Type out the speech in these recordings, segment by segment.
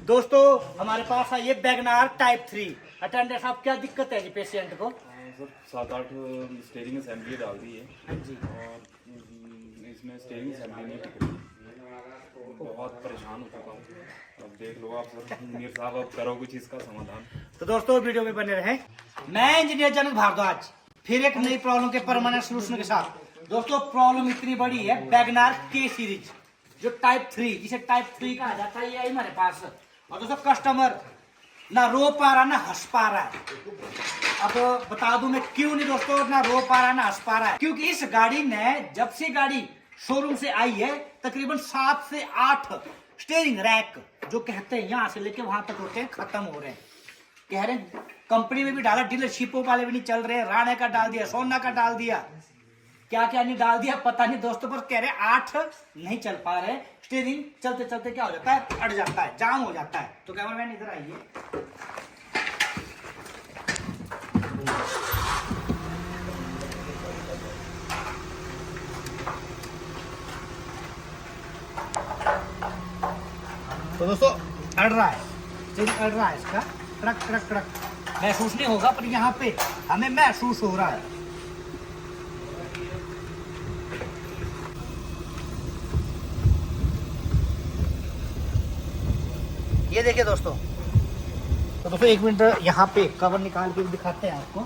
दोस्तों हमारे पास है ये वैगनार टाइप 3। अटेंडेंट साहब क्या दिक्कत है जी पेशेंट को? सर 7-8 स्टीयरिंग असेंबली डाल दी है। हाँ जी। और इसमें स्टीयरिंग असेंबली नहीं टिक रही, बहुत परेशान हो चुका हूँ। अब देख लो आप सर, मीर साहब अब करो कुछ इसका समाधान। तो दोस्तों वीडियो में बने रहे। मैं इंजीनियर जनक भारद्वाज फिर एक नई प्रॉब्लम के परमानेंट सोल्यूशन के साथ। दोस्तों प्रॉब्लम इतनी बड़ी है, वैगनार के सीरीज जो टाइप 3, जिसे टाइप 3 कहा जाता है, ये आई हमारे पास। और दोस्तों कस्टमर ना रो पा रहा ना हंस पा रहा है। अब बता दूं मैं क्यों नहीं दोस्तों ना रो पा रहा ना हंस पा रहा है, क्योंकि इस गाड़ी ने जब से गाड़ी शोरूम से आई है तकरीबन 7 से 8 स्टीयरिंग रैक जो कहते हैं यहाँ से लेके वहां तक होते हैं खत्म हो रहे हैं। कह रहे हैं कंपनी में भी डाला, डीलरशिपों वाले भी नहीं चल रहे, राणे का डाल दिया, सोना का डाल दिया, क्या क्या नहीं डाल दिया पता नहीं दोस्तों। पर कह रहे 8 नहीं चल पा रहे। स्टीयरिंग चलते चलते क्या हो जाता है, अड़ जाता है, जाम हो जाता है। तो कैमरामैन इधर आइए। तो दोस्तों अड़ रहा है, स्टीयरिंग अड़ रहा है इसका, ट्रक ट्रक ट्रक महसूस नहीं होगा पर यहाँ पे हमें महसूस हो रहा है। ये देखिए दोस्तों। तो दोस्तों एक मिनट यहाँ पे कवर निकाल के दिखाते हैं आपको।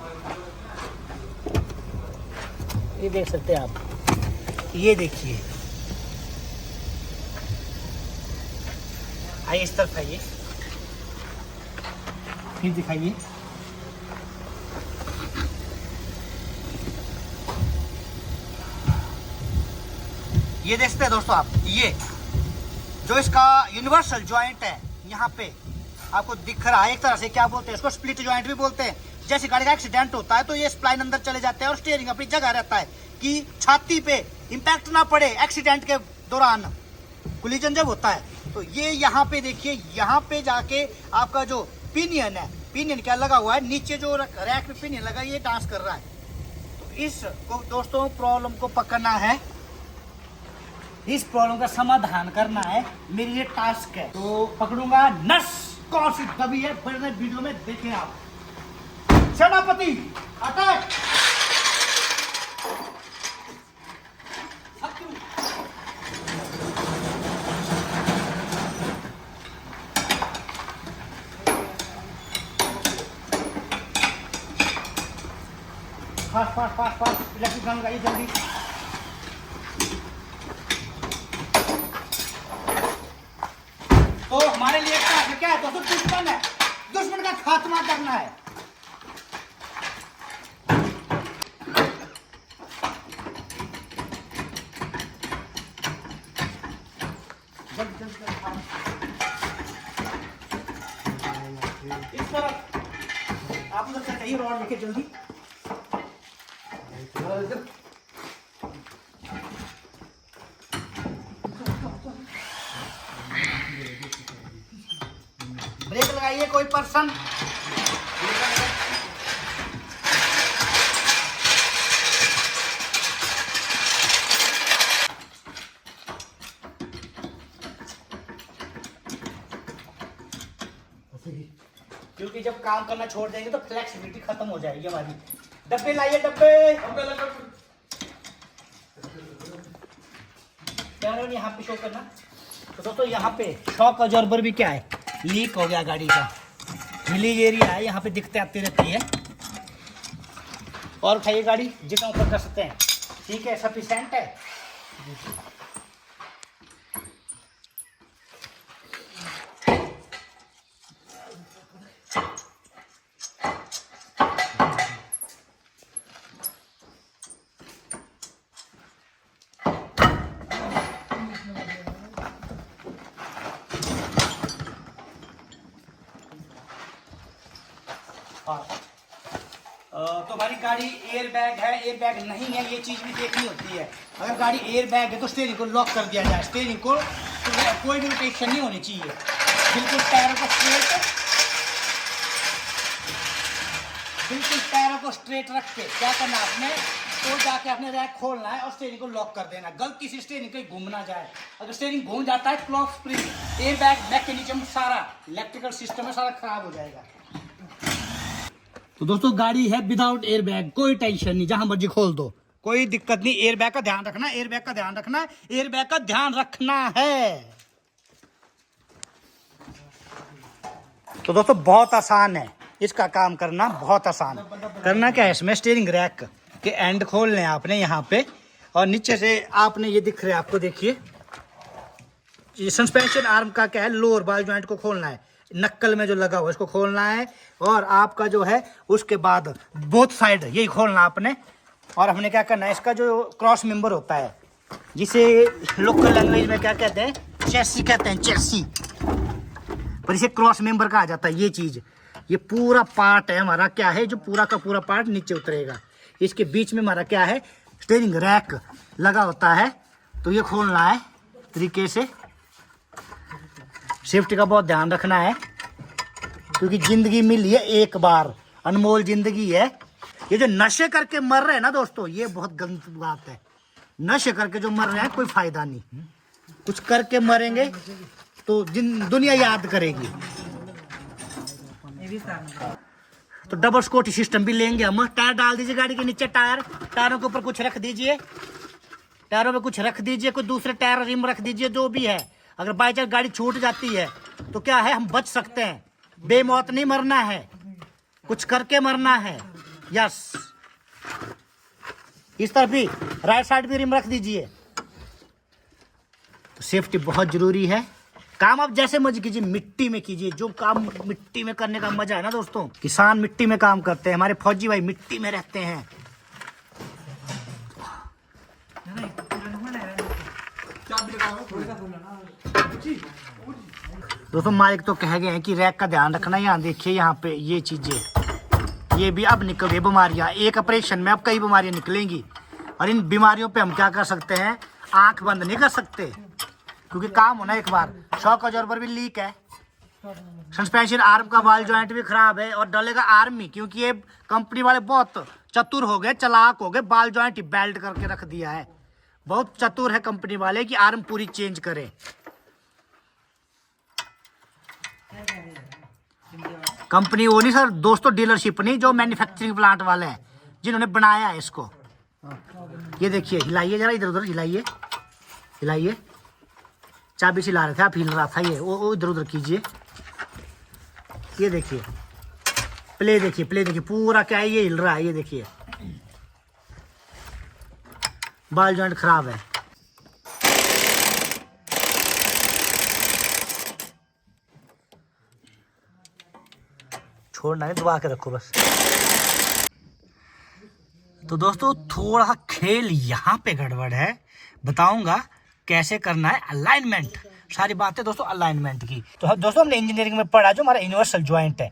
ये देख सकते हैं आप, ये देखिए, आइए इस तरफ आइए, फिर दिखाइए। ये देख सकते हैं दोस्तों आप, ये जो इसका यूनिवर्सल जॉइंट है यहाँ पे आपको दिख रहा है। एक तरह से क्या बोलते हैं इसको, स्प्लिट जॉइंट भी बोलते हैं। जैसे गाड़ी का एक्सीडेंट होता है तो ये स्प्लाइन अंदर चले जाते हैं और स्टीयरिंग अपनी जगह रहता है कि छाती पे इंपैक्ट ना पड़े एक्सीडेंट के दौरान, कोलिजन जब होता है। तो ये यहाँ पे देखिए, यहाँ पे जाके आपका जो पिनियन है, पिनियन क्या लगा हुआ है नीचे, जो रैक में पिनियन लगा, ये डांस कर रहा है। तो इस को दोस्तों प्रॉब्लम को पकड़ना है, इस प्रॉब्लम का समाधान करना है, मेरी ये टास्क है। तो पकड़ूंगा, नस कौन सी दबी है बड़े वीडियो में देखें आप। सेनापति attack. Fast fast fast fast electric gun लगाइए जल्दी। तो हमारे लिए क्या है दोस्तों, दुश्मन है, दुश्मन का खात्मा करना है। इस तरफ आप उधर से चाहिए रॉड लेके जल्दी। ब्रेक लगाइए कोई पर्सन। क्योंकि जब काम करना छोड़ देंगे तो फ्लेक्सिबिलिटी खत्म हो जाएगी हमारी। डब्बे लाइए, डब्बे यहाँ पे शो करना। तो दोस्तों यहाँ पे शॉक अब्जॉर्बर भी क्या है, लीक हो गया गाड़ी का, विलेज एरिया है, यहाँ पे दिक्कतें आती रहती है। और उठाइए गाड़ी जितना ऊपर कर सकते हैं, ठीक है, सफिशिएंट है। तो हमारी गाड़ी एयर बैग है, एयर बैग नहीं है, ये चीज़ भी देखनी होती है। अगर गाड़ी एयर बैग है तो स्टीयरिंग को लॉक कर दिया जाए, स्टीयरिंग को तो कोई भी रोटेशन नहीं होनी चाहिए, बिल्कुल पैरों को स्ट्रेट, बिल्कुल पैरों को स्ट्रेट रख के क्या करना आपने, तो जाके अपने रैक खोलना है और स्टीयरिंग को लॉक कर देना। गलती से स्टीयरिंग कहीं घूम ना जाए। अगर स्टीयरिंग घूम जाता है, clock spring, air bag, mechanism, सारा इलेक्ट्रिकल सिस्टम है, सारा खराब हो जाएगा। तो दोस्तों गाड़ी है विदाउट एयर बैग, कोई टेंशन नहीं, जहां मर्जी खोल दो, कोई दिक्कत नहीं। एयर बैग का ध्यान रखना, एयर बैग का ध्यान रखना, एयर बैग का ध्यान रखना है। तो दोस्तों बहुत आसान है इसका काम करना, बहुत आसान। करना क्या है, इसमें स्टीयरिंग रैक के एंड खोलने आपने यहाँ पे, और नीचे से आपने ये दिख रहा है आपको, देखिए ये सस्पेंशन आर्म का क्या है, लोअर बॉल जॉइंट को खोलना है, नक्कल में जो लगा हुआ इसको खोलना है, और आपका जो है उसके बाद बोथ साइड यही खोलना आपने। और हमने क्या करना है, इसका जो क्रॉस मेंबर होता है, जिसे लोकल लैंग्वेज में क्या कहते हैं, चेसी कहते हैं, चेसी, पर इसे क्रॉस मेंबर कहा जाता है। ये चीज, ये पूरा पार्ट है हमारा क्या है, जो पूरा का पूरा पार्ट नीचे उतरेगा। इसके बीच में हमारा क्या है, स्टीयरिंग रैक लगा होता है। तो ये खोलना है तरीके से, सेफ्टी का बहुत ध्यान रखना है, क्योंकि जिंदगी मिली है एक बार, अनमोल जिंदगी है। ये जो नशे करके मर रहे हैं ना दोस्तों, ये बहुत गलत बात है। नशे करके जो मर रहे हैं कोई फायदा नहीं, कुछ करके मरेंगे तो दुनिया याद करेगी। तो डबल स्कॉटी सिस्टम भी लेंगे हम। टायर डाल दीजिए गाड़ी के नीचे, टायरों के ऊपर कुछ रख दीजिए, टायरों में कुछ रख दीजिए, कोई दूसरे टायर रिम रख दीजिए, जो भी है। अगर बाई चांस गाड़ी छूट जाती है तो क्या है, हम बच सकते हैं। बेमौत नहीं मरना है, कुछ करके मरना है। यस, इस तरफ भी राइट साइड भी रिम रख दीजिए। तो सेफ्टी बहुत जरूरी है। काम आप जैसे मर्जी कीजिए, मिट्टी में कीजिए, जो काम मिट्टी में करने का मजा है ना दोस्तों। किसान मिट्टी में काम करते हैं, हमारे फौजी भाई मिट्टी में रहते हैं। दोस्तों मालिक तो कह गए हैं कि रैक का ध्यान रखना। यहाँ देखिए, यहाँ पे ये चीजें, ये भी अब निकल गई बीमारियां। एक ऑपरेशन में अब कई बीमारियां निकलेंगी, और इन बीमारियों पे हम क्या कर सकते हैं, आंख बंद नहीं कर सकते, क्योंकि काम होना एक बार। 100 का जोर पर भी लीक है, सस्पेंशन आर्म का बॉल जॉइंट भी खराब है, और डलेगा आर्मी, क्योंकि ये कंपनी वाले बहुत चतुर हो गए, चालाक हो गए, बॉल जॉइंट ही बेल्ट करके रख दिया है। बहुत चतुर है कंपनी वाले कि आर्म पूरी चेंज करे। कंपनी वो नहीं सर दोस्तों, डीलरशिप नहीं, जो मैन्युफैक्चरिंग प्लांट वाले हैं, जिन्होंने बनाया है इसको। ये देखिए, हिलाइए जरा, इधर उधर हिलाइए, हिलाइए। चाबी से ला रहे थे आप, हिल रहा था ये, वो इधर उधर कीजिए। ये देखिए, प्ले देखिए, प्ले देखिए, पूरा क्या है, ये हिल रहा है, ये देखिए, बॉल जॉइंट खराब है। छोड़ना है, दबा के रखो बस। तो दोस्तों थोड़ा खेल यहाँ पे गड़बड़ है, बताऊंगा कैसे करना है। अलाइनमेंट, सारी बातें दोस्तों अलाइनमेंट की। तो दोस्तों हमने इंजीनियरिंग में पढ़ा जो हमारा यूनिवर्सल जॉइंट है,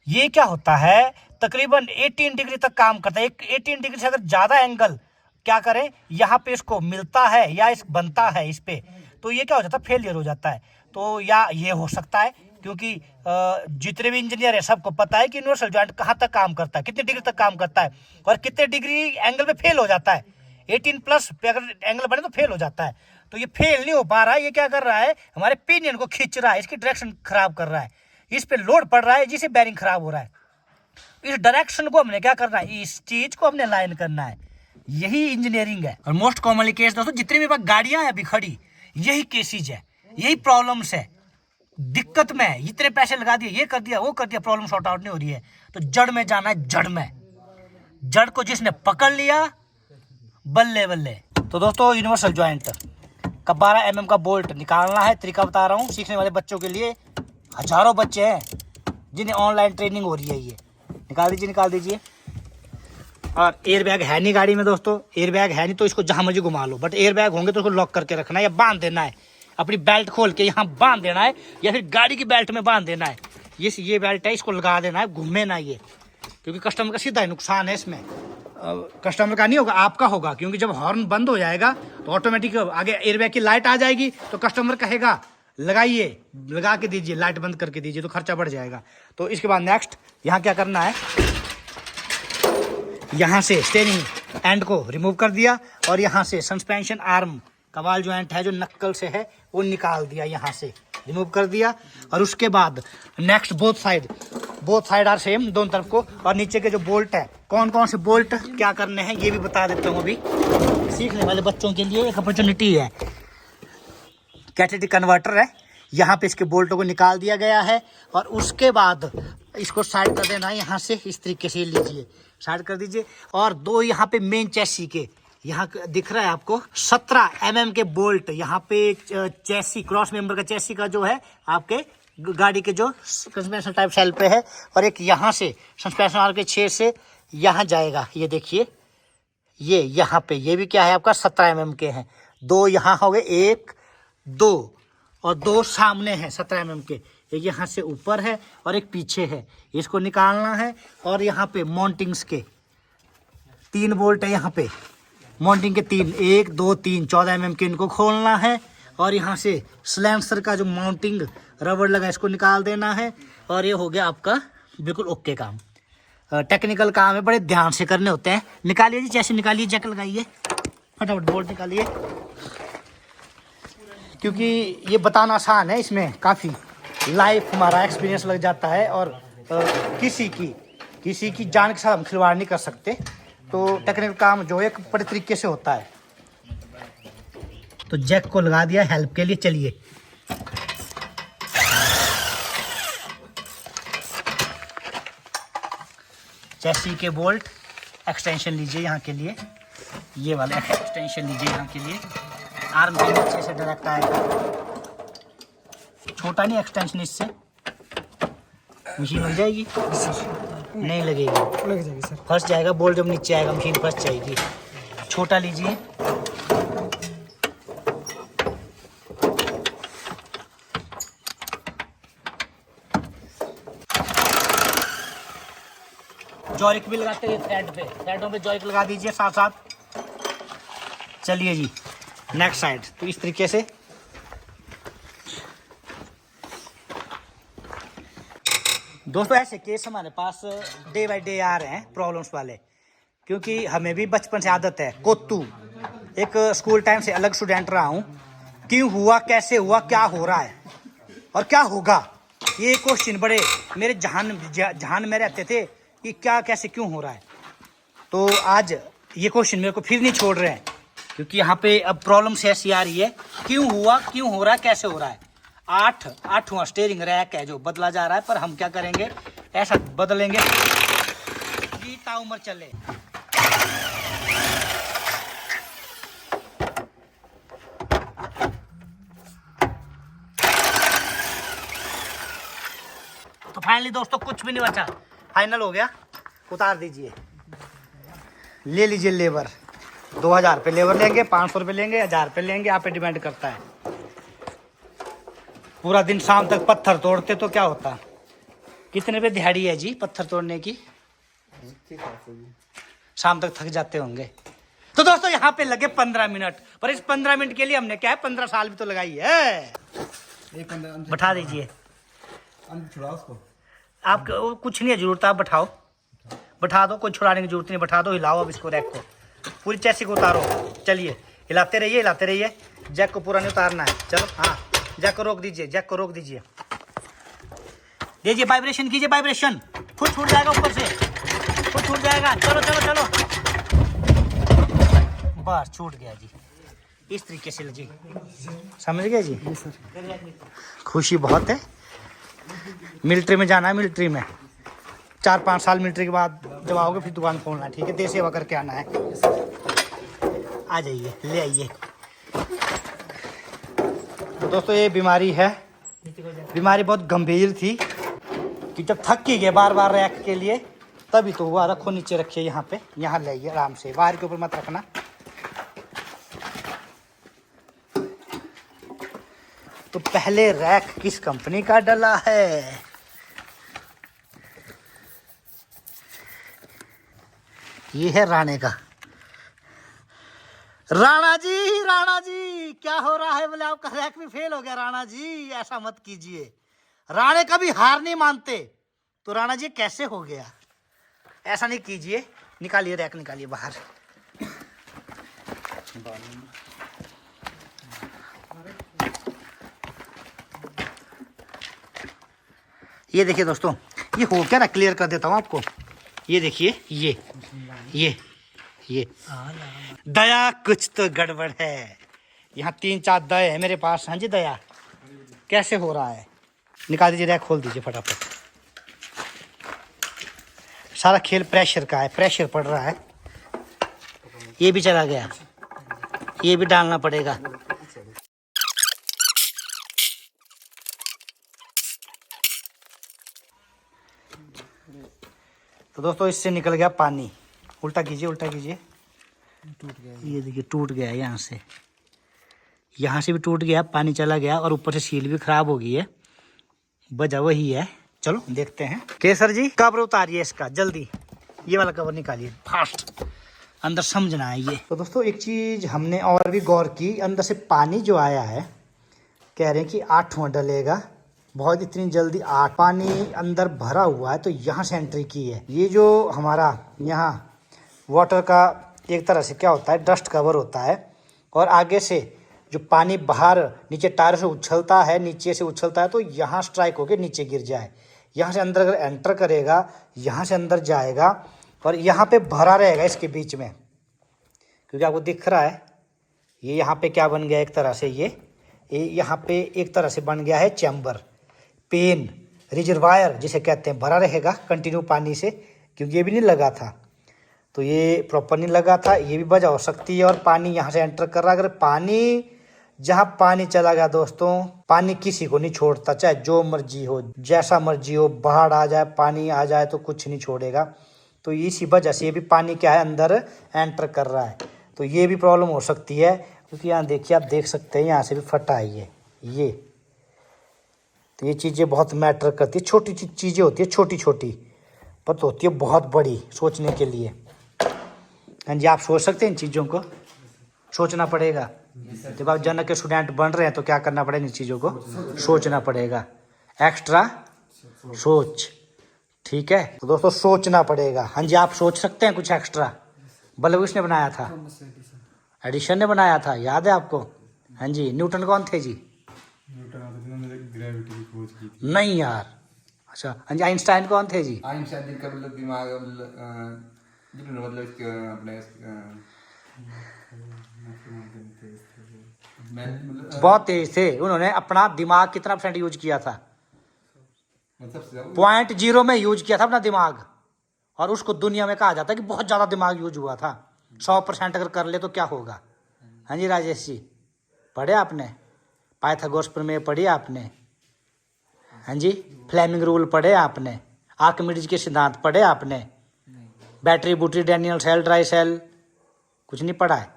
ये क्या होता है, तकरीबन 18 डिग्री तक काम करता है। 18 डिग्री से अगर ज्यादा एंगल क्या करें, यहाँ पे इसको मिलता है या इस बनता है इस पे, तो ये क्या हो जाता है, फेलियर हो जाता है। तो या ये हो सकता है, क्योंकि जितने भी इंजीनियर है सबको पता है कि यूनिवर्सल जॉइंट कहाँ तक काम करता है, कितने डिग्री तक काम करता है, और कितने डिग्री एंगल पे फेल हो जाता है। 18 प्लस पे अगर एंगल बने तो फेल हो जाता है। तो ये फेल नहीं हो पा रहा है, ये क्या कर रहा है, हमारे पिनियन को खींच रहा है, इसकी डायरेक्शन खराब कर रहा है, इस पे लोड पड़ रहा है, जिससे बैरिंग खराब हो रहा है। इस डायरेक्शन को हमने क्या करना है, इस चीज को हमने लाइन करना है। यही इंजीनियरिंग है। और मोस्ट कॉमनली केस दोस्तों, जितनी भी गाड़ियां हैं अभी खड़ी, यही केसेज है, यही प्रॉब्लम्स है। दिक्कत में है, इतने पैसे लगा दिए, ये कर दिया, वो कर दिया, प्रॉब्लम सॉर्ट आउट नहीं हो रही है। तो जड़ में जाना है, जड़ में। जड़ को जिसने पकड़ लिया, बल्ले बल्ले। तो दोस्तों यूनिवर्सल जॉइंट का 12 mm का बोल्ट निकालना है, तरीका बता रहा हूँ सीखने वाले बच्चों के लिए। हजारों बच्चे हैं जिन्हें ऑनलाइन ट्रेनिंग हो रही है। ये निकाल दीजिए, निकाल दीजिए। और एयर बैग है नहीं गाड़ी में दोस्तों, एयर बैग है नहीं तो इसको जहां मर्जी घुमा लो, बट एयर बैग होंगे तो उसको लॉक करके रखना है, या बांध देना है, अपनी बेल्ट खोल के यहाँ बांध देना है, या फिर गाड़ी की बेल्ट में बांध देना है। ये बेल्ट है, इसको लगा देना है, घूमे ना ये, क्योंकि कस्टमर का सीधा ही नुकसान है इसमें। कस्टमर का नहीं होगा, आपका होगा, क्योंकि जब हॉर्न बंद हो जाएगा तो ऑटोमेटिक आगे एयरबैग की लाइट आ जाएगी, तो कस्टमर कहेगा लगाइए, लगा के दीजिए, लाइट बंद करके दीजिए, तो खर्चा बढ़ जाएगा। तो इसके बाद नेक्स्ट यहाँ क्या करना है, यहाँ से स्टीयरिंग एंड को रिमूव कर दिया, और यहाँ से सस्पेंशन आर्म कवाल ज्वाइंट है जो नक्कल से है वो निकाल दिया, यहाँ से रिमूव कर दिया। और उसके बाद next both side are same, दोनों तरफ को। और नीचे के जो बोल्ट है, कौन कौन से बोल्ट क्या करने हैं ये भी बता देता हूँ। अभी सीखने वाले बच्चों के लिए एक अपॉर्चुनिटी है। कैटेलिटिक कन्वर्टर है, यहाँ पे इसके बोल्टों को निकाल दिया गया है। और उसके बाद इसको साइड कर देना है यहाँ से, इस तरीके से लीजिए, साइड कर दीजिए। और दो यहाँ पे मेन चेसी के, यहाँ दिख रहा है आपको 17 mm के बोल्ट, यहाँ पे चेसी क्रॉस मेंबर का चेसी का जो है आपके गाड़ी के जो सस्पेंशन टाइप सेल पे है। और एक यहाँ से सस्पेंशन आर के 6 से यहाँ जाएगा, ये देखिए, ये यहाँ पे ये भी क्या है आपका 17 mm के हैं। दो यहाँ हो गए, 1 2 और 2 सामने हैं 17 mm के, एक यहाँ से ऊपर है और एक पीछे है, इसको निकालना है। और यहाँ पे माउंटिंग्स के 3 बोल्ट है, यहाँ पे माउंटिंग के 3, 1 2 3 14 mm के, इनको खोलना है। और यहाँ से स्लैंसर का जो माउंटिंग रबड़ लगा इसको निकाल देना है। और ये हो गया आपका बिल्कुल ओके काम। टेक्निकल काम है, बड़े ध्यान से करने होते हैं। निकालिए जी, जैसे निकालिए, जैक लगाइए, फटाफट बोल्ट निकालिए, क्योंकि ये बताना आसान है, इसमें काफ़ी लाइफ हमारा एक्सपीरियंस लग जाता है। और किसी की जान के साथ हम खिलवाड़ नहीं कर सकते। तो टेक्निकल काम जो है बड़े तरीके से होता है। तो जैक को लगा दिया हेल्प के लिए, चलिए। चेसी के बोल्ट एक्सटेंशन लीजिए यहाँ के लिए, ये वाला एक्सटेंशन लीजिए यहाँ के लिए, आर्म के नीचे से डायरेक्ट आएगा, छोटा नहीं एक्सटेंशन, इससे मशीन लग जाएगी, नहीं लगेगी, लग जाएगी सर, फंस जाएगा बोल्ट, जब नीचे आएगा मशीन फंस जाएगी। छोटा लीजिए, जॉइक भी लगाते हैं थ्रेड पे, थ्रेडों पे जॉइक लगा दीजिए साथ साथ। चलिए जी नेक्स्ट साइड। तो इस तरीके से दोस्तों ऐसे केस हमारे पास डे बाय डे आ रहे हैं प्रॉब्लम्स वाले, क्योंकि हमें भी बचपन से आदत है। कोत्तू एक स्कूल टाइम से अलग स्टूडेंट रहा हूँ, क्यों हुआ, कैसे हुआ, क्या हो रहा है और क्या होगा, ये क्वेश्चन बड़े मेरे जहान में रहते थे कि क्या कैसे क्यों हो रहा है। तो आज ये क्वेश्चन मेरे को फिर नहीं छोड़ रहे हैं, क्योंकि यहाँ पे अब प्रॉब्लम से ऐसी आ रही है, क्यों हुआ, क्यों हो रहा है, कैसे हो रहा है। 8वां स्टीयरिंग रैक है जो बदला जा रहा है, पर हम क्या करेंगे, ऐसा बदलेंगे जीता उम्र चले। तो फाइनली दोस्तों कुछ भी नहीं बचा, फाइनल हो गया। उतार दीजिए, ले लीजिए लेबर, 2000 रुपये लेबर लेंगे, 500 रुपये लेंगे, 1000 रुपये लेंगे, आप पे डिपेंड करता है। पूरा दिन शाम तक पत्थर तोड़ते तो क्या होता। कितने पे दिहाड़ी है जी पत्थर तोड़ने की? शाम तक थक जाते होंगे। तो दोस्तों यहाँ पे लगे 15 मिनट, पर इस 15 मिनट के लिए हमने क्या है 15 साल भी तो लगाई है। बैठा दीजिए, आप कुछ नहीं है जरूरत, आप बैठा दो, कोई छुड़ाने की जरूरत नहीं, बैठा दो, हिलाओ अब इसको, रैक को, पूरी चेसी को उतारो। चलिए हिलाते रहिए, जैक को पूरा नहीं उतारना है। चलो हाँ, जैक को रोक दीजिए, दीजिए वाइब्रेशन कीजिए, वाइब्रेशन खुद छूट जाएगा, ऊपर से खुद छूट जाएगा। चलो बस छूट गया जी, इस तरीके से जी, समझ गए जी। खुशी बहुत है, मिलिट्री में जाना है, मिलिट्री में 4-5 साल मिलिट्री के बाद जब आओगे फिर दुकान खोलना है, ठीक है, देश सेवा करके आना है। आ जाइए, ले आइए। तो दोस्तों ये बीमारी बहुत गंभीर थी कि जब थक ही गए बार बार रैक के लिए, तभी तो हुआ। रखो नीचे, रखिए यहाँ पे, यहाँ ले आइए आराम से, बाहर के ऊपर मत रखना। तो पहले रैक किस कंपनी का डला है? ये है राणे का। राणा जी क्या हो रहा है? बोले आपका रैक भी फेल हो गया। राणा जी ऐसा मत कीजिए, राणे कभी हार नहीं मानते। तो राणा जी कैसे हो गया? ऐसा नहीं कीजिए, निकालिए रैक, निकालिए बाहर। ये देखिए दोस्तों, ये हो क्या ना, क्लियर कर देता हूँ आपको। ये देखिए, ये दया कुछ तो गड़बड़ है। यहाँ 3-4 दया है मेरे पास। हाँ जी दया, कैसे हो रहा है? निकाल दीजिए, रैक खोल दीजिए फटाफट। सारा खेल प्रेशर का है, प्रेशर पड़ रहा है। ये भी चला गया, ये भी डालना पड़ेगा। तो दोस्तों इससे निकल गया पानी। उल्टा कीजिए, उल्टा कीजिए। टूट गया, ये देखिए टूट गया। यहाँ से भी टूट गया, पानी चला गया और ऊपर से सील भी खराब हो गई है। वजह वही है। चलो देखते हैं। केसर जी कवर उतारिए इसका जल्दी, ये वाला कवर निकालिए फास्ट, अंदर समझना है ये। तो दोस्तों एक चीज हमने और भी गौर की, अंदर से पानी जो आया है, कह रहे हैं कि 8वां डलेगा। बहुत इतनी जल्दी 8 पानी अंदर भरा हुआ है, तो यहाँ से एंट्री की है। ये जो हमारा यहाँ वाटर का एक तरह से क्या होता है, डस्ट कवर होता है, और आगे से जो पानी बाहर नीचे टायर से उछलता है, नीचे से उछलता है, तो यहाँ स्ट्राइक होके नीचे गिर जाए। यहाँ से अंदर अगर एंटर करेगा, यहाँ से अंदर जाएगा और यहाँ पे भरा रहेगा इसके बीच में, क्योंकि आपको दिख रहा है ये यहाँ पे क्या बन गया, एक तरह से ये यहाँ पे एक तरह से बन गया है चैम्बर, पेन, रिजर्वायर जिसे कहते हैं, भरा रहेगा कंटिन्यू पानी से, क्योंकि ये भी नहीं लगा था। तो ये प्रॉपर नहीं लगा था, ये भी वजह हो सकती है। और पानी यहाँ से एंटर कर रहा है। अगर पानी, जहाँ पानी चला गया दोस्तों, पानी किसी को नहीं छोड़ता, चाहे जो मर्जी हो, जैसा मर्जी हो, बाढ़ आ जाए, पानी आ जाए, तो कुछ नहीं छोड़ेगा। तो इसी वजह से ये भी पानी क्या है, अंदर एंटर कर रहा है। तो ये भी प्रॉब्लम हो सकती है, क्योंकि यहाँ देखिए, आप देख सकते हैं यहाँ से भी फटा है ये। तो ये चीज़ें बहुत मैटर करती है। छोटी चीज़ें होती है, छोटी छोटी, पर तो होती है बहुत बड़ी, सोचने के लिए। हाँ जी, आप सोच सकते हैं इन चीज़ों को, सोचना पड़ेगा। जब आप जनक के स्टूडेंट बन रहे हैं तो क्या करना पड़ेगा, इन चीज़ों को सोचना पड़ेगा, एक्स्ट्रा सोच। ठीक है, तो दोस्तों सोचना पड़ेगा। हाँ जी, आप सोच सकते हैं कुछ एक्स्ट्रा। बल्ब किसने बनाया था? एडिशन ने बनाया था, याद है आपको? हाँ जी। न्यूटन कौन थे जी? ग्रेविटी की खोज की थी। नहीं यार। अच्छा, हाँ जी। आइंस्टाइन कौन थे जी? आइंस्टाइन का मतलब दिमाग मतलब अपने बहुत तेज थे। उन्होंने अपना दिमाग कितना % यूज किया था? 0.0 में यूज किया था अपना दिमाग। और उसको दुनिया में कहा जाता है कि बहुत ज्यादा दिमाग यूज हुआ था। 100% अगर कर ले तो क्या होगा? हाँ जी राजेश जी, पढ़े आपने? पाइथागोरस प्रमेय पढ़ी आपने? हाँ जी। फ्लेमिंग रूल पढ़े आपने? आर्किमिडीज के सिद्धांत पढ़े आपने? बैटरी बूटरी, डैनियल सेल, ड्राई सेल, कुछ नहीं पढ़ा है?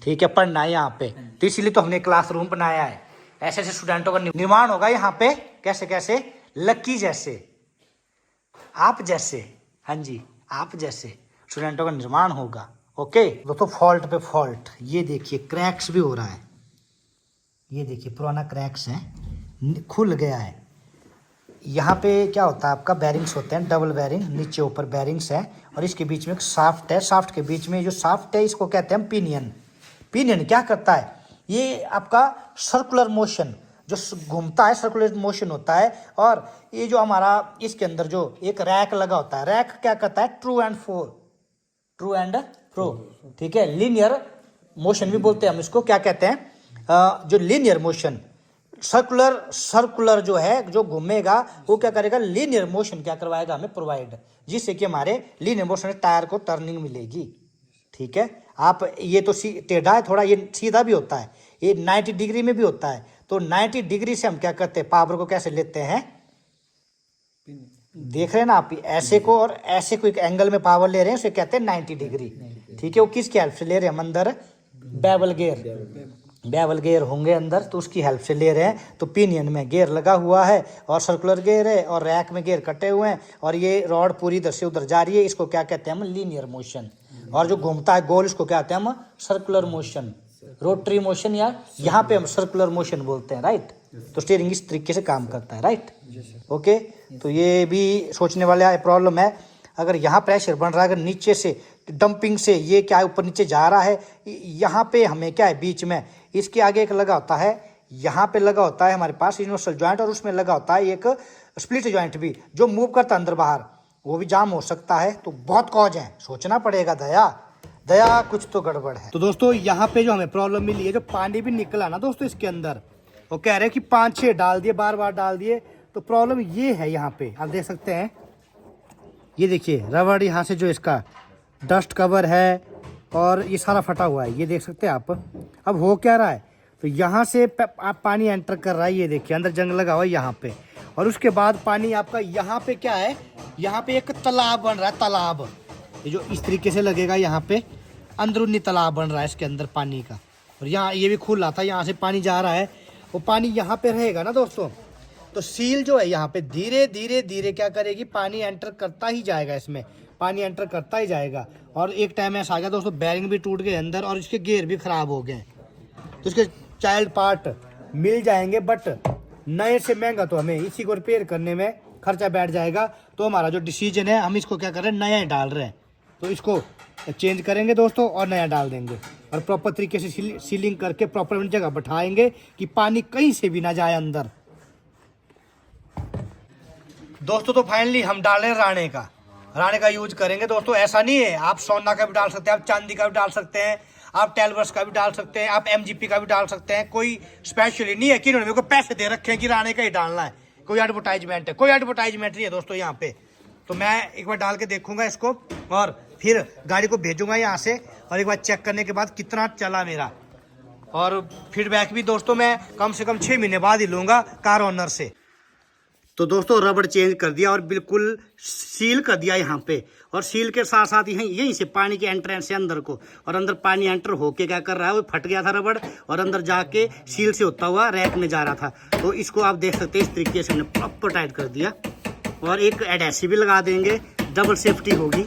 ठीक है, पढ़ना है यहाँ पे। तो इसीलिए तो हमने क्लासरूम बनाया है। ऐसे ऐसे स्टूडेंटों का निर्माण होगा यहाँ पे। कैसे कैसे? लक्की जैसे, आप जैसे। हाँ जी, आप जैसे स्टूडेंटों का निर्माण होगा। ओके दोस्तों, फॉल्ट पे फॉल्ट। ये देखिए क्रैक्स भी हो रहा है। ये देखिए पुराना क्रैक्स है, खुल गया है। यहाँ पे क्या होता है, आपका बैरिंग्स होते हैं, डबल बैरिंग, नीचे ऊपर बैरिंग्स है, और इसके बीच में एक शाफ्ट है। शाफ्ट के बीच में जो शाफ्ट है, इसको कहते हैं पिनियन। पिनियन क्या करता है, ये आपका सर्कुलर मोशन जो घूमता है, सर्कुलर मोशन होता है। और ये जो हमारा इसके अंदर जो एक रैक लगा होता है, रैक क्या करता है, ट्रू एंड फ्रो। ठीक है, लीनियर मोशन भी बोलते हैं हम इसको। क्या कहते हैं, जो लीनियर मोशन, सर्कुलर जो है, जो घूमेगा, वो क्या करेगा, लीनियर मोशन क्या करवाएगा हमें प्रोवाइड, जिससे कि हमारे लीनियर मोशन टायर को टर्निंग मिलेगी। ठीक है, आप ये तो टेढ़ा है थोड़ा, ये सीधा भी होता है, ये 90 डिग्री में भी होता है। तो 90 डिग्री से हम क्या करते हैं, पावर को कैसे लेते हैं, देख रहे हैं ना आप, ऐसे को और ऐसे को एक एंगल में पावर ले रहे हैं, उसे कहते हैं 90 डिग्री। ठीक है, वो किसकी हेल्प से ले रहे हैं हम, अंदर बेवल गेयर होंगे अंदर, तो उसकी हेल्प से ले रहे हैं। तो पिनियन में गेयर लगा हुआ है और सर्कुलर गेयर है, और रैक में गेयर कटे हुए हैं, और ये रॉड पूरी इधर से उधर जा रही है। इसको क्या कहते हैं हम, लीनियर मोशन। और जो घूमता है गोल, इसको क्या कहते हैं हम, सर्कुलर मोशन, रोटरी मोशन, या यहाँ पे हम सर्कुलर मोशन बोलते हैं। राइट, तो स्टीयरिंग इस तरीके से काम करता है। Right, okay. तो ये भी सोचने वाला प्रॉब्लम है। अगर यहाँ प्रेशर बन रहा है, अगर नीचे से डंपिंग से ये क्या ऊपर नीचे जा रहा है, यहाँ पे हमें क्या है, बीच में इसके आगे एक लगा होता है, यहाँ पे लगा होता है हमारे पास यूनिवर्सल जॉइंट, और उसमें लगा होता है एक स्प्लिट जॉइंट भी जो मूव करता अंदर बाहर, वो भी जाम हो सकता है। तो बहुत कॉज है, सोचना पड़ेगा। दया कुछ तो गड़बड़ है। तो दोस्तों यहाँ पे जो हमें प्रॉब्लम मिली है, जो पानी भी निकला ना दोस्तों इसके अंदर, वो कह रहे हैं कि 5-6 डाल दिए, बार बार डाल दिए। तो प्रॉब्लम ये है, यहाँ पे आप देख सकते हैं, ये देखिए रबड़ यहाँ से जो इसका डस्ट कवर है और ये सारा फटा हुआ है, ये देख सकते हैं आप। अब हो क्या रहा है, तो यहाँ से आप पानी एंटर कर रहा है, ये देखिए अंदर जंग लगा हुआ है यहाँ पे। और उसके बाद पानी आपका यहाँ पे क्या है, यहाँ पे एक तालाब बन रहा है, तालाब। ये जो इस तरीके से लगेगा, यहाँ पे अंदरूनी तालाब बन रहा है इसके अंदर पानी का। और यहाँ ये भी खुला था, यहाँ से पानी जा रहा है, वो पानी यहाँ पे रहेगा ना दोस्तों। तो सील जो है यहाँ पे धीरे धीरे धीरे क्या करेगी, पानी एंटर करता ही जाएगा, इसमें पानी एंटर करता ही जाएगा। और एक टाइम ऐसा आ गया दोस्तों, बैरिंग भी टूट गए अंदर और इसके गियर भी खराब हो गए। तो इसके चाइल्ड पार्ट मिल जाएंगे, बट नए से महंगा तो हमें इसी को रिपेयर करने में खर्चा बैठ जाएगा। तो हमारा जो डिसीजन है, हम इसको क्या कर रहे हैं, नया ही डाल रहे हैं। तो इसको चेंज करेंगे दोस्तों और नया डाल देंगे और प्रॉपर तरीके से सीलिंग करके प्रॉपर जगह बैठाएंगे कि पानी कहीं से भी ना जाए अंदर। दोस्तों तो फाइनली हम डाल रहे हैं राणे का यूज करेंगे दोस्तों। ऐसा नहीं है, आप सोना का भी डाल सकते हैं, आप चांदी का भी डाल सकते हैं, आप टेलवर्स का भी डाल सकते हैं, आप MGP का भी डाल सकते हैं। कोई स्पेशली नहीं है कि इन्होंने मेरे को पैसे दे रखे हैं कि राणे का ही डालना है, कोई एडवर्टाइजमेंट है, कोई एडवर्टाइजमेंट नहीं है दोस्तों यहाँ पे। तो मैं एक बार डाल के देखूंगा इसको और फिर गाड़ी को भेजूंगा यहाँ से, और एक बार चेक करने के बाद कितना चला मेरा, और फीडबैक भी दोस्तों मैं कम से कम 6 महीने बाद ही लूँगा कार ओनर से। तो दोस्तों रबड़ चेंज कर दिया और बिल्कुल सील कर दिया यहाँ पे, और सील के साथ साथ यहीं से पानी के एंट्रेंस है अंदर को, और अंदर पानी एंटर होके क्या कर रहा है, वो फट गया था रबड़ और अंदर जाके सील से होता हुआ रैक में जा रहा था। तो इसको आप देख सकते हैं, इस तरीके से हमने प्रॉपर टाइट कर दिया और एक एडहेसिव भी लगा देंगे, डबल सेफ्टी होगी।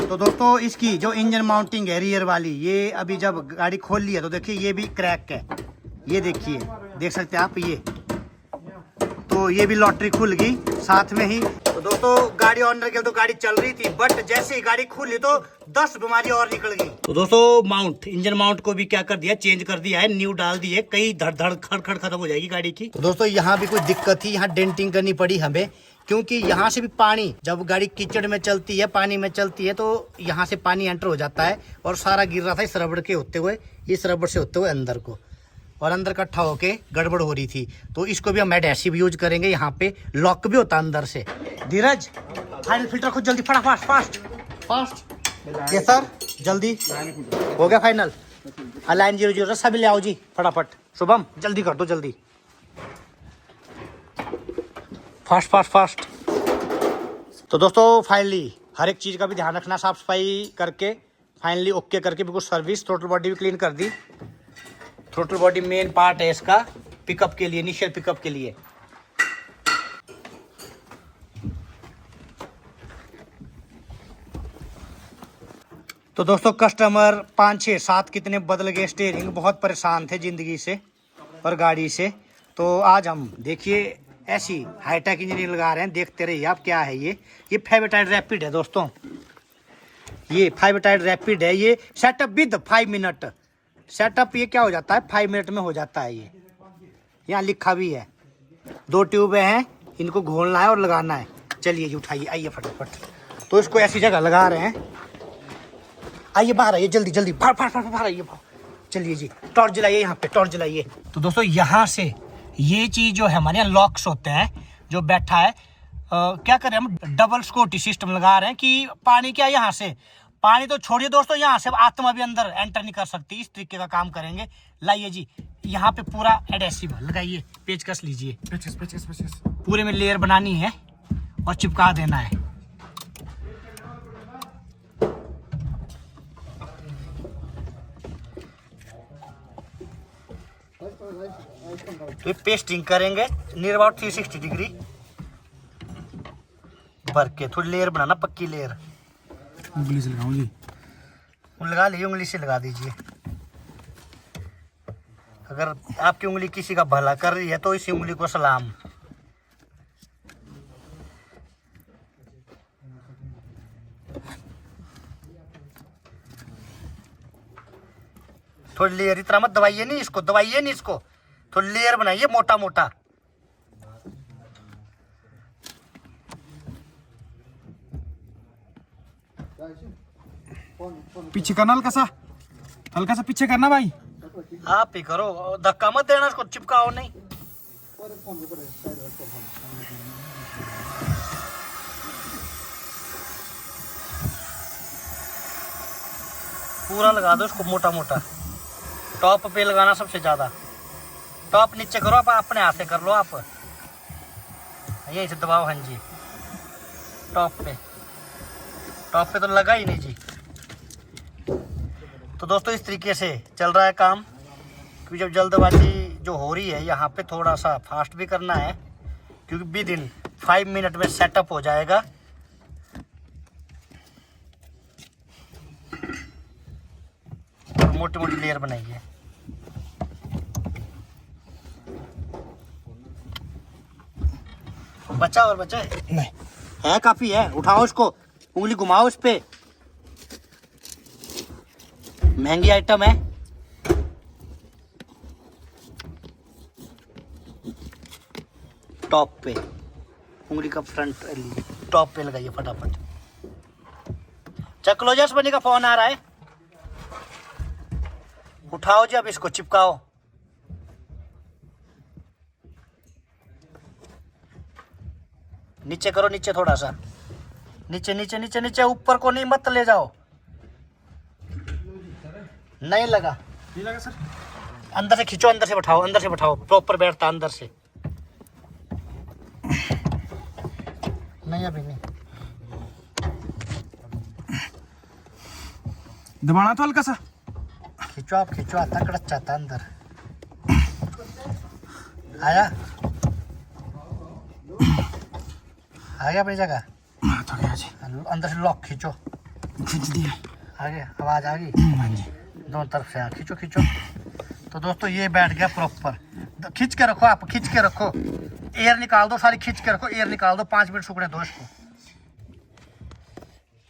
तो दोस्तों इसकी जो इंजन माउंटिंग है रियर वाली, ये अभी जब गाड़ी खोल ली है तो देखिए ये भी क्रैक है, ये देखिए, देख सकते हैं आप, ये तो ये भी लॉटरी खुल गई साथ में ही। तो दोस्तों गाड़ी ऑनर के तो गाड़ी चल रही थी, बट जैसे ही गाड़ी खुली तो 10 बीमारी और निकल गई। तो दोस्तों माउंट, इंजन माउंट को भी क्या कर दिया, चेंज कर दिया है, न्यू डाल दी है, कई धड़ धड़ खड़ खड़ खत्म हो जाएगी गाड़ी की। तो दोस्तों यहाँ भी कोई दिक्कत थी, यहाँ डेंटिंग करनी पड़ी हमें, क्योंकि यहाँ से भी पानी, जब गाड़ी कीचड़ में चलती है, पानी में चलती है, तो यहाँ से पानी एंटर हो जाता है और सारा गिर रहा था इस रबड़ के होते हुए, इस रबड़ से होते हुए अंदर को, और अंदर इकट्ठा होके गड़बड़ हो रही थी। तो इसको भी हम एडहेसिव यूज करेंगे, यहाँ पे लॉक भी होता है अंदर से। धीरज फाइनल फिल्टर खुद जल्दी, फटाफट फास्ट। ये सर जल्दी हो गया फाइनल। अलाइन 00 सभी ले आओ जी फटाफट। शुभम जल्दी कर दो, जल्दी फास्ट। तो दोस्तों फाइनली हर एक चीज़ का भी ध्यान रखना, साफ सफाई करके फाइनली ओके करके बिल्कुल सर्विस, टोटल बॉडी भी क्लीन कर दी। टोटल बॉडी मेन पार्ट है इसका पिकअप के लिए, इनिशियल पिकअप के लिए। तो दोस्तों कस्टमर 5, 6, 7 कितने बदल गए, स्टीयरिंग बहुत परेशान थे ज़िंदगी से और गाड़ी से। तो आज हम देखिए ऐसी हाईटेक इंजीनियरिंग लगा रहे हैं, देखते रहिए आप। क्या है ये फेविटाइड रैपिड है दोस्तों, ये फेविटाइड रैपिड है। ये सेटअप विद 5 मिनट सेटअप, ये क्या हो जाता है 5 मिनट में हो जाता है। ये यहाँ लिखा भी है, 2 ट्यूबें हैं, इनको घोलना है और लगाना है। चलिए जी उठाइए, आइए फटाफट। तो इसको ऐसी जगह लगा रहे हैं, आइए बाहर आइए, जल्दी बाहर आइए। चलिए जी, टॉर्च जलाइए, यहाँ पे टॉर्च जलाइए। तो दोस्तों यहाँ से ये चीज जो है हमारे यहाँ लॉक्स होते हैं, जो बैठा है क्या करें हम, डबल स्कोटी सिस्टम लगा रहे हैं कि पानी क्या यहाँ से, पानी तो छोड़िए दोस्तों, यहाँ से आत्मा भी अंदर एंटर नहीं कर सकती, इस तरीके का काम करेंगे। लाइए जी, यहाँ पे पूरा एडहेसिव लगाइए, पेचकस लीजिए, पेचकस पूरे में लेयर बनानी है और चिपका देना है। तो पेस्टिंग करेंगे नियर अबाउट 360 डिग्री भर के, थोड़ी लेयर बनाना, पक्की लेयर। उंगली से लगाऊं जी, लगा लीजिए, उंगली से लगा दीजिए। अगर आपकी उंगली किसी का भला कर रही है तो इसी उंगली को सलाम। थोड़ी लेयर, इतना मत दबाइए नहीं इसको, थोड़ी लेयर बनाइए मोटा मोटा। पीछे करना हल्का सा पीछे करना भाई। आप ही करो, धक्का मत देना, उसको चिपकाओ नहीं। पूरा लगा दो उसको, मोटा मोटा। टॉप पे लगाना सबसे ज्यादा। टॉप नीचे करो, आप अपने हाथ से कर लो आप, यही से दबाओ। हाँ जी, टॉप पे तो लगा ही नहीं जी। तो दोस्तों इस तरीके से चल रहा है काम, क्योंकि जब जल्दबाजी जो हो रही है यहाँ पे थोड़ा सा फास्ट भी करना है, क्योंकि विद इन 5 मिनट में सेटअप हो जाएगा। और मोटी मोटी लेयर बनाइए। बचा और बचा नहीं है, काफी है। उठाओ इसको, उंगली घुमाओ इस पे। महंगी आइटम है। टॉप पे उंगली का फ्रंट टॉप पे लगाइए फटाफट। चक लो, जस बनी का फोन आ रहा है। उठाओ जी, अब इसको चिपकाओ। नीचे करो, नीचे थोड़ा सा, नीचे नीचे नीचे नीचे, ऊपर को नहीं, मत ले जाओ। नहीं लगा, नहीं लगा सर। अंदर से खींचो, अंदर से बैठाओ, अंदर से बैठाओ, प्रॉपर बैठता अंदर से। नहीं अभी नहीं, दबाना तो हल्का सा। खींचो आप, खींचो, आता कड़क चाहता अंदर। आया आ गया अपनी जगह। तो गया जी, अंदर से लॉक खींचो, खींच दिया। आगे आवाज आ गई। हाँ जी, दोनों तरफ से खींचो खींचो। तो दोस्तों ये बैठ गया प्रॉपर। खींच के रखो आप, खींच के रखो, एयर निकाल दो सारी, खींच के रखो, एयर निकाल दो, 5 मिनट सूखने दो इसको।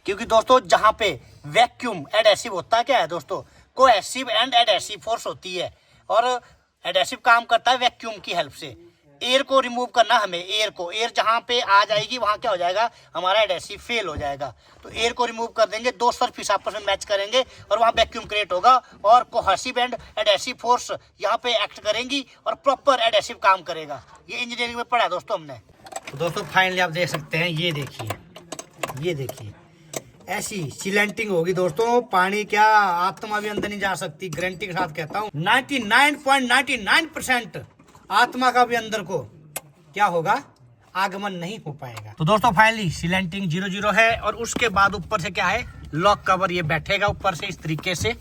क्योंकि दोस्तों जहाँ पे वैक्यूम एडहेसिव होता है, क्या है दोस्तों, कोहेसिव एंड एडहेसिव फोर्स होती है, और एडहेसिव काम करता है वैक्यूम की हेल्प से। एयर को रिमूव करना हमें, एयर जहाँ पे आ जाएगी वहाँ क्या हो जाएगा, हमारा एडहेसिव फेल हो जाएगा। तो एयर को रिमूव कर देंगे, दो सरफेस आपस में मैच करेंगे और वहाँ वैक्यूम क्रिएट होगा, और कोहेसिव एंड एडहेसिव फोर्स यहाँ पे एक्ट करेंगी और प्रॉपर एडहेसिव काम करेगा। ये इंजीनियरिंग में पढ़ा है दोस्तों हमने। तो दोस्तों फाइनली आप देख सकते हैं, ये देखिए, ये देखिए, ऐसी सीलेंटिंग होगी दोस्तों। पानी क्या, आत्मा भी अंदर नहीं जा सकती, गारंटी के साथ कहता हूँ। 99.99% आत्मा का भी अंदर को क्या होगा, आगमन नहीं हो पाएगा। तो दोस्तों फाइनली सीलेंटिंग 00 है, और उसके बाद ऊपर से क्या है, लॉक कवर ये बैठेगा ऊपर से इस तरीके से।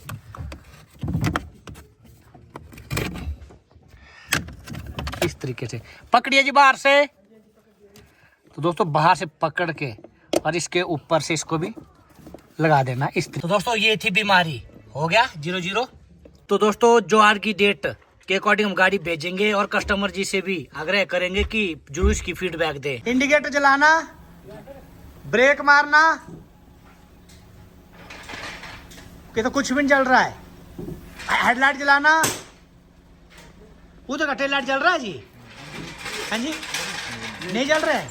इस तरीके से पकड़िए जी बाहर से। तो दोस्तों बाहर से पकड़ के और इसके ऊपर से इसको भी लगा देना इस। तो दोस्तों ये थी बीमारी, हो गया 00। तो दोस्तों जो आज की डेट के अकॉर्डिंग हम गाड़ी भेजेंगे, और कस्टमर जी से भी आग्रह करेंगे कि जरूर इसकी फीडबैक दे। इंडिकेटर जलाना, ब्रेक मारना, कि तो कुछ भी नहीं चल रहा है। हेडलाइट जलाना, उधर का टेल लाइट जल रहा है जी, हाँ जी, नहीं जल रहा है।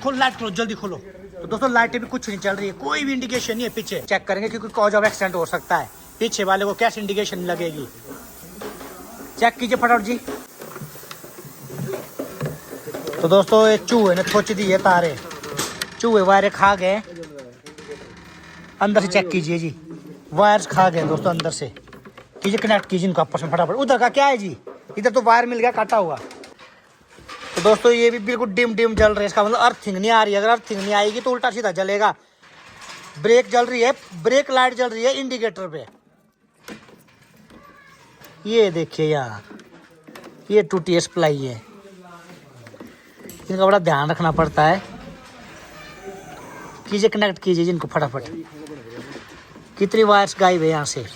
खोलो लाइट, खोलो जल्दी खोलो। तो दोस्तों लाइटें भी कुछ नहीं चल रही है, कोई भी इंडिकेशन नहीं है। पीछे चेक करेंगे, क्योंकि कॉज ऑफ एक्सीडेंट हो सकता है, पीछे वाले को कैसे इंडिकेशन लगेगी। चेक कीजिए फटाफट जी। तो दोस्तों ये चूहे ने थोच दी है तारे, चूहे वायरे खा गए अंदर से। चेक कीजिए जी, वायर्स खा गए दोस्तों अंदर से। कीजिए कनेक्ट कीजिए इनको आपस में फटाफट। उधर का क्या है जी, इधर तो वायर मिल गया काटा हुआ। तो दोस्तों ये भी बिल्कुल डिम डिम जल रहे हैं, इसका मतलब अर्थिंग नहीं आ रही है। अगर अर्थिंग नहीं आएगी तो उल्टा सीधा जलेगा। ब्रेक जल रही है, ब्रेक लाइट जल रही है इंडिकेटर पे। ये देखिए यार, ये टूटी सप्लाई है, इनका बड़ा ध्यान रखना पड़ता है। कीजिए कनेक्ट कीजिए जिनको फटाफट। कितनी वायर्स गायब है यहाँ से,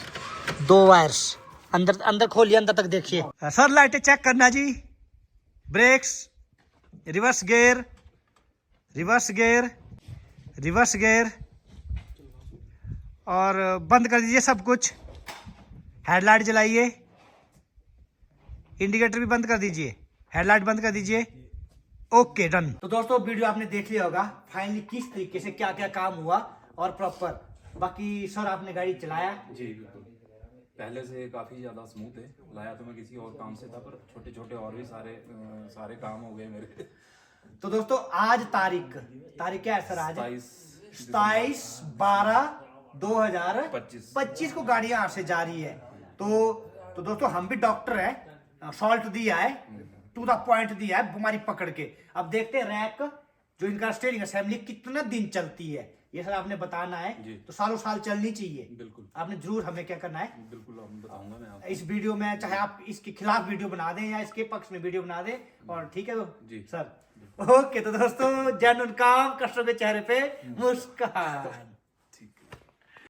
2 वायर्स अंदर अंदर खोलिए, अंदर तक देखिए। सर लाइटें चेक करना जी, brakes, reverse gear, reverse gear, reverse gear, और बंद कर दीजिए सब कुछ। हेडलाइट जलाइए, इंडिकेटर भी बंद कर दीजिए, हेडलाइट बंद कर दीजिए। Okay done. तो दोस्तों वीडियो आपने देख लिया होगा फाइनली किस तरीके से क्या क्या काम हुआ, और प्रॉपर बाकी सर आपने गाड़ी चलाया, जी बिल्कुल, पहले से काफ़ी ज़्यादा स्मूथ है। लाया तो मैं किसी और काम से था, पर छोटे छोटे और भी सारे काम हो गए मेरे। तो दोस्तों आज तारीख क्या है सर? आज 27/12/2025 को गाड़ी यहाँ से जा रही है। तो दोस्तों हम भी डॉक्टर है, सॉल्ट दिया है, टू द पॉइंट दिया है, बीमारी पकड़ के। अब देखते हैं रैक जो इनका स्टीयरिंग असेंबली कितना दिन चलती है, ये सर आपने बताना है। तो सालों साल चलनी चाहिए। बिल्कुल, आपने जरूर हमें क्या करना है, बिल्कुल बताऊंगा मैं आपको। इस वीडियो में, चाहे आप इसके खिलाफ वीडियो बना दें या इसके पक्ष में वीडियो बना दें, और ठीक है तो जी सर। ओके, तो दोस्तों जेन्युइन काम, कस्टमर के चेहरे पे मुस्कान।